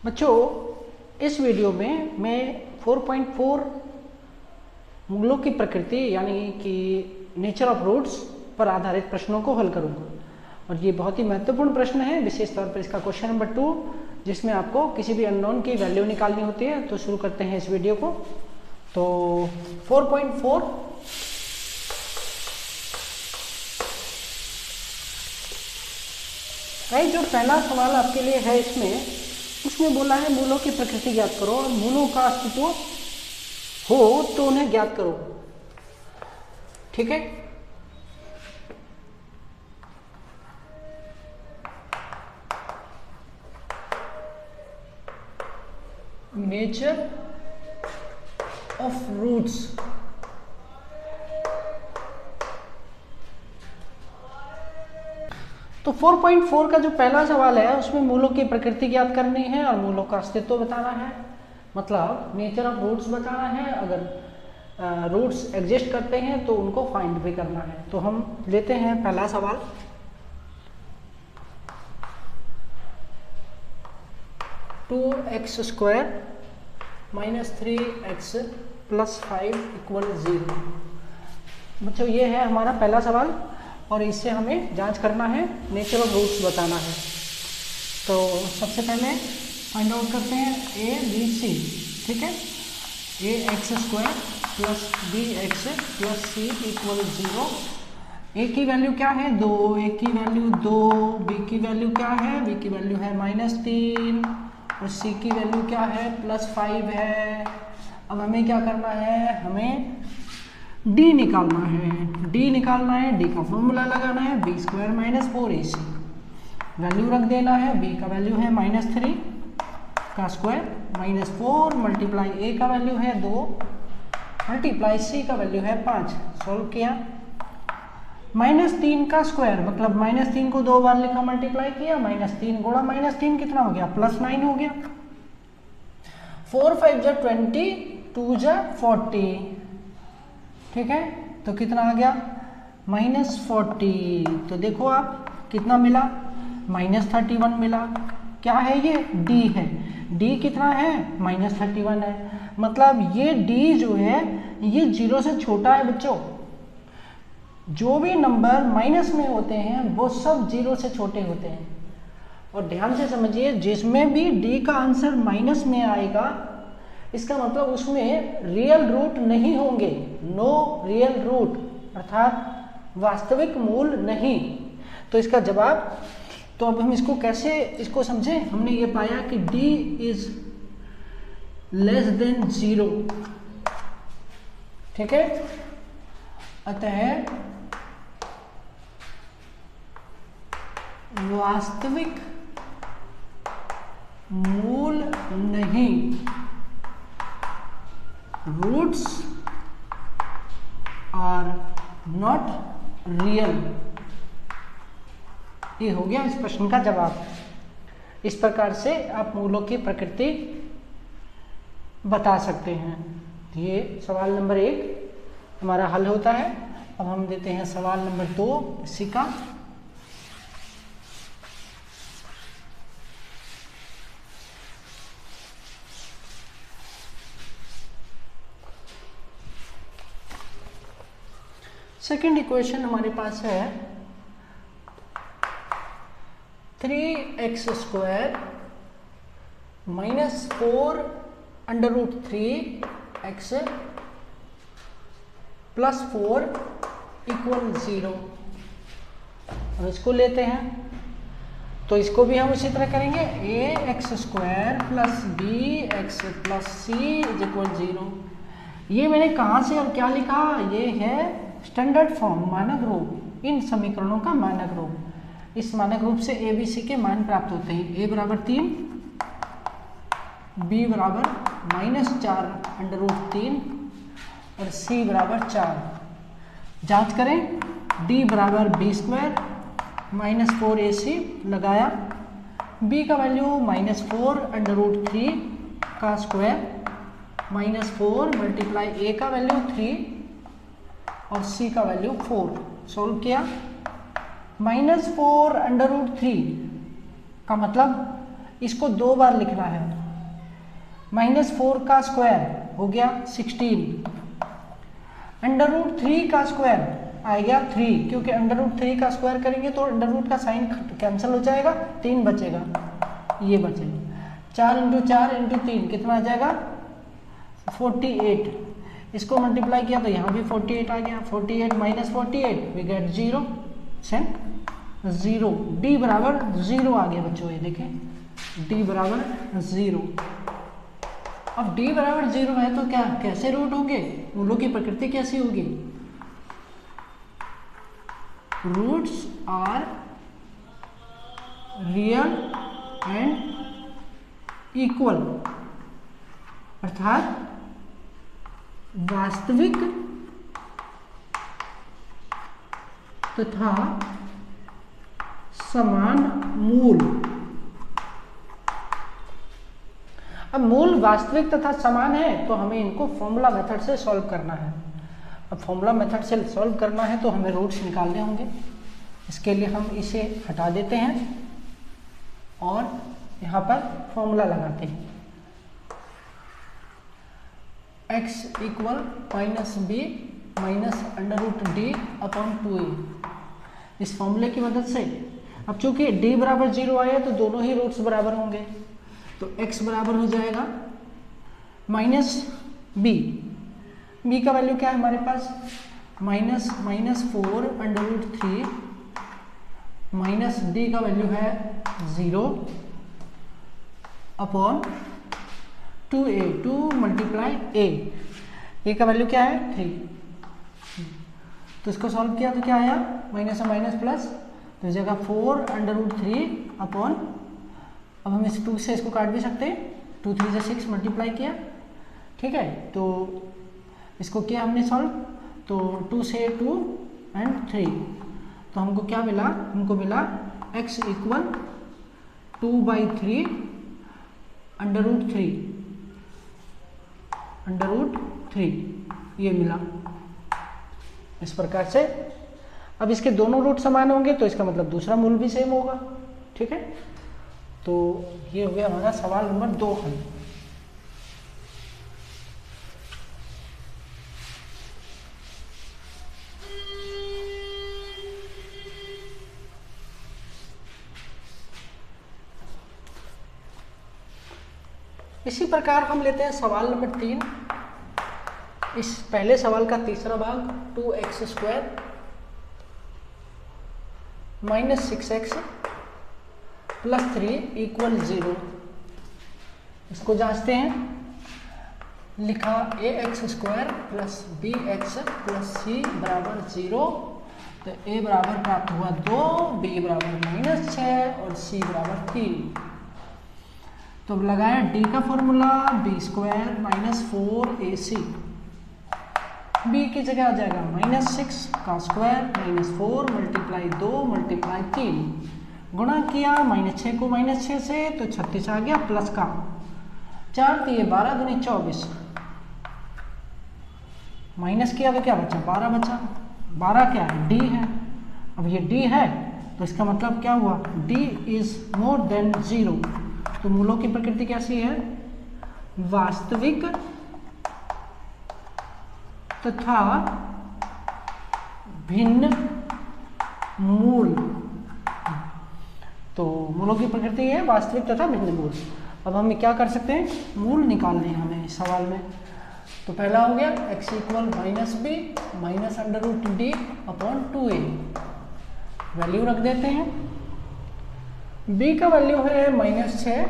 बच्चों, इस वीडियो में मैं 4.4 मूलों की प्रकृति यानी कि नेचर ऑफ रूट्स पर आधारित प्रश्नों को हल करूंगा। और ये बहुत ही महत्वपूर्ण प्रश्न है, विशेष तौर पर इसका क्वेश्चन नंबर 2, जिसमें आपको किसी भी अननोन की वैल्यू निकालनी होती है। तो शुरू करते हैं इस वीडियो को। तो 4.4 जो पहला सवाल आपके लिए है उसमें बोला है मूलों की प्रकृति ज्ञात करो और मूलों का अस्तित्व हो तो उन्हें ज्ञात करो। ठीक है, नेचर ऑफ रूट्स। तो 4.4 का जो पहला सवाल है उसमें मूलों की प्रकृति ज्ञात करनी है और मूलों का अस्तित्व बताना है, मतलब नेचर ऑफ रूट्स बताना है। अगर रूट्स एग्जिस्ट करते हैं तो उनको फाइंड भी करना है। तो हम लेते हैं पहला सवाल। Two x square minus 3x plus 5 equal 0। बच्चों, ये है हमारा पहला सवाल और इससे हमें जांच करना है, नेचर ऑफ रूट्स बताना है। तो सबसे पहले फाइंड आउट करते हैं ए बी सी। ठीक है, A X square plus B X plus C equal 0। A की वैल्यू क्या है? 2। ए की वैल्यू 2। बी की वैल्यू क्या है? बी की वैल्यू है -3 और सी की वैल्यू क्या है? +5 है। अब हमें क्या करना है? हमें डी निकालना है। डी निकालना है, डी का फॉर्मूला लगाना है, B square minus 4ac। Value रख देना है, बी का वैल्यू है -3 का स्क्वायर -4 मल्टीप्लाई ए का वैल्यू है 2 मल्टीप्लाई सी का वैल्यू है 5। सॉल्व किया, -3 का स्क्वायर मतलब -3 को 2 बार लिखा, मल्टीप्लाई किया, -3 गुणा -3 कितना हो गया? +9 हो गया। 4 5 जा 20, 2 जा 40। ठीक है, तो कितना आ गया? -40। तो देखो आप कितना मिला? -31 मिला। क्या है ये? डी है। डी कितना है? -31 है। मतलब ये डी जो है ये 0 से छोटा है। बच्चों, जो भी नंबर माइनस में होते हैं वो सब 0 से छोटे होते हैं। और ध्यान से समझिए, जिसमें भी डी का आंसर माइनस में आएगा इसका मतलब उसमें रियल रूट नहीं होंगे, नो रियल रूट, अर्थात वास्तविक मूल नहीं। तो इसका जवाब, तो अब हम इसको कैसे इसको समझें? हमने ये पाया कि d इज लेस देन 0। ठीक है, अतः वास्तविक मूल नहीं, रूट्स आर नॉट रियल। ये हो गया इस प्रश्न का जवाब। इस प्रकार से आप मूलों की प्रकृति बता सकते हैं। ये सवाल नंबर 1 हमारा हल होता है। अब हम देते हैं सवाल नंबर 2 इसी का। सेकेंड इक्वेशन हमारे पास है 3x square minus 4 √3x plus 4 equal 0। अब इसको लेते हैं, तो इसको भी हम उसी तरह करेंगे। A X square plus B X plus C is equal 0। ये मैंने कहाँ से और क्या लिखा? ये है स्टैंडर्ड फॉर्म, मानक रूप, इन समीकरणों का मानक रूप। इस मानक रूप से ए बी सी के मान प्राप्त होते हैं। ए बराबर 3, बी बराबर -4 √3 और सी बराबर 4। जांच करें, डी बराबर बी स्क्वायर -4ac लगाया, बी का वैल्यू -4 √3 का स्क्वायर -4 मल्टीप्लाई ए का वैल्यू 3 और c का वैल्यू 4। सोल्व किया, -4 √3 का मतलब इसको 2 बार लिखना है। -4 का स्क्वायर हो गया 16, √3 का स्क्वायर आ गया 3, क्योंकि √3 का स्क्वायर करेंगे तो √ का साइन कैंसिल हो जाएगा, 3 बचेगा, ये बचेगा। 4 × 4 × 3 कितना आ जाएगा 48, इसको मल्टीप्लाई किया तो यहाँ भी 48 आ गया। 48 - 48 वी गेट 0, सेंट 0। डी बराबर 0 आ गया बच्चों, ये देखें डी बराबर 0। अब डी बराबर 0 है तो क्या कैसे रूट होंगे, मूलों की प्रकृति कैसी होगी, roots are real and equal, अर्थात वास्तविक तथा समान मूल। अब मूल वास्तविक तथा समान है तो हमें इनको फॉर्मूला मेथड से सॉल्व करना है। अब फॉर्मूला मेथड से सॉल्व करना है तो हमें रूट्स निकालने होंगे। इसके लिए हम इसे हटा देते हैं और यहाँ पर फॉर्मूला लगाते हैं, x = -b -√d/2a। इस फॉर्मूले की मदद से अब चूंकि d बराबर 0 आया तो दोनों ही रूट्स बराबर होंगे, तो x बराबर हो जाएगा -b, b का वैल्यू क्या है हमारे पास -4 √3 माइनस d का वैल्यू है 0 अपॉन 2a, 2 × a का वैल्यू क्या है 3। तो इसको सॉल्व किया तो क्या आया, माइनस और माइनस प्लस, तो इस जगह 4 √3 अपॉन, अब हम इस 2 से इसको काट भी सकते हैं, 2 3 से 6 मल्टीप्लाई किया, ठीक है। तो इसको किया हमने सॉल्व, तो 2 से 2 एंड 3, तो हमको क्या मिला, हमको मिला x = 2/3 √3 ये मिला इस प्रकार से। अब इसके दोनों रूट समान होंगे तो इसका मतलब दूसरा मूल भी सेम होगा, ठीक है। तो ये हो गया हमारा सवाल नंबर 2 हल। इसी प्रकार हम लेते हैं सवाल नंबर 3। इस पहले सवाल का तीसरा भाग, 2x² - 6x + 3 = 0। इसको जांचते हैं, लिखा ax² + bx + c = 0, तो a बराबर प्राप्त हुआ 2, b बराबर -6 और c बराबर 3। तो अब लगाया d का फॉर्मूला, b² - 4ac, b की जगह आ जाएगा -6 का स्क्वायर -4 × 2 × 3, गुणा किया -6 को -6 से तो 36 आ गया, प्लस का 4 × 12 = 24, माइनस किया तो क्या बचा 12 बचा, 12 क्या है d है। अब ये d है तो इसका मतलब क्या हुआ, d > 0। तो मूलों की प्रकृति कैसी है, वास्तविक तथा भिन्न मूल। तो मूलों की प्रकृति है वास्तविक तथा भिन्न मूल। अब हम क्या कर सकते हैं, मूल निकालने हैं हमें इस सवाल में। तो पहला हो गया x = -b -√d/2a, वैल्यू रख देते हैं। b का वैल्यू है -6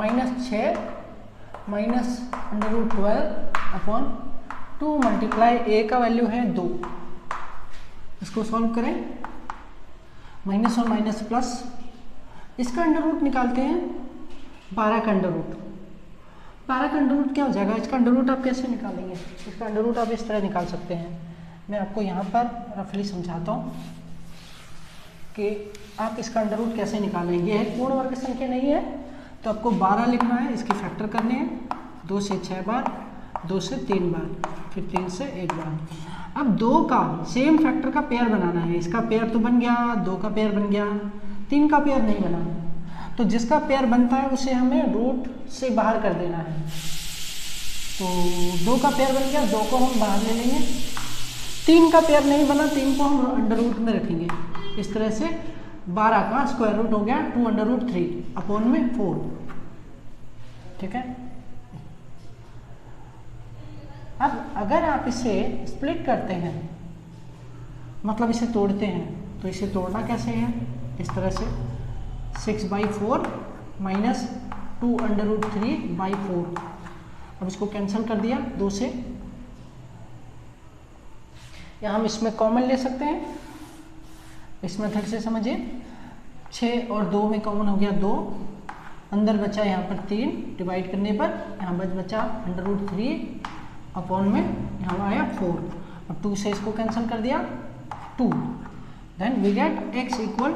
-√12/2 मल्टीप्लाई a का वैल्यू है 2। इसको सॉल्व करें, माइनस और माइनस प्लस, इसका अंडर रूट निकालते हैं, 12 का अंडर रूट। 12 का अंडर रूट क्या हो जाएगा, इसका अंडर रूट आप कैसे निकालेंगे, इसका अंडर रूट आप इस तरह निकाल सकते हैं। मैं आपको यहाँ पर रफली समझाता हूँ कि आप इसका अंडर रूट कैसे निकालेंगे। यह पूर्ण वर्ग संख्या नहीं है तो आपको 12 लिखना है, इसके फैक्टर करने हैं, 2 से 6 बार, 2 से 3 बार, फिर 3 से 1 बार। अब 2 का सेम फैक्टर का पेयर बनाना है, इसका पेयर तो बन गया, 2 का पेयर बन गया, 3 का पेयर नहीं बना, तो जिसका पेयर बनता है उसे हमें रूट से बाहर कर देना है। तो 2 का पेयर बन गया, 2 को हम बाहर ले लेंगे। 3 का पेयर नहीं बना, 3 को हम अंडर रूट में रखेंगे। इस तरह से 12 का स्क्वायर रूट हो गया 2√3 अपॉन में 4। ठीक है। अब अगर आप इसे स्प्लिट करते हैं, मतलब इसे तोड़ते हैं, तो इसे तोड़ना कैसे है, इस तरह से 6/4 माइनस 2√3/4। अब इसको कैंसिल कर दिया 2 से, या हम इसमें कॉमन ले सकते हैं। इस मेथड से समझिए, 6 और 2 में कॉमन हो गया 2, अंदर बचा यहाँ पर 3, डिवाइड करने पर यहाँ बचा √3 अपॉन में यहाँ आया 4। अब 2 से इसको कैंसिल कर दिया 2, then we get x equal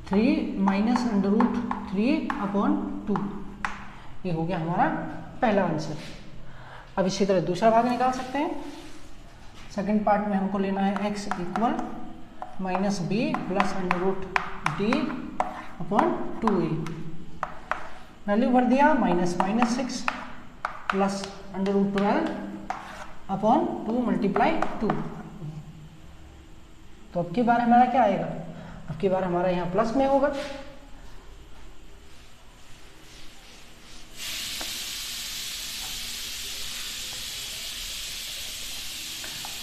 3 minus √3 upon 2। ये हो गया हमारा पहला आंसर। अब इसी तरह दूसरा भाग निकाल सकते हैं। सेकंड पार्ट में हमको लेना है x equal minus b plus √d upon 2a। Value भर दिया, -6 प्लस √12 अपॉन 2 मल्टीप्लाई 2। तो अब की बार हमारा क्या आएगा, अब की बार हमारा यहाँ प्लस में होगा।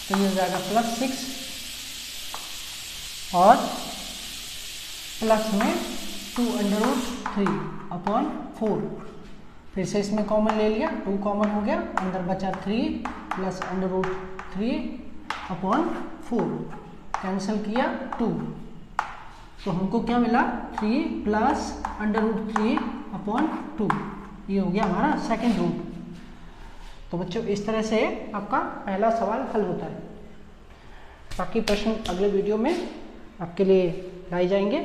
तो ये हो जाएगा +6 और प्लस में 2√3 अपॉन 4। फिर से इसमें कॉमन ले लिया, 2 कॉमन हो गया, अंदर बचा 3 प्लस √3 अपॉन 4, कैंसिल किया 2। तो हमको क्या मिला, 3 प्लस √3 अपॉन 2। ये हो गया हमारा सेकंड रूट। तो बच्चों इस तरह से आपका पहला सवाल हल होता है। बाकी प्रश्न अगले वीडियो में आपके लिए लाए जाएंगे।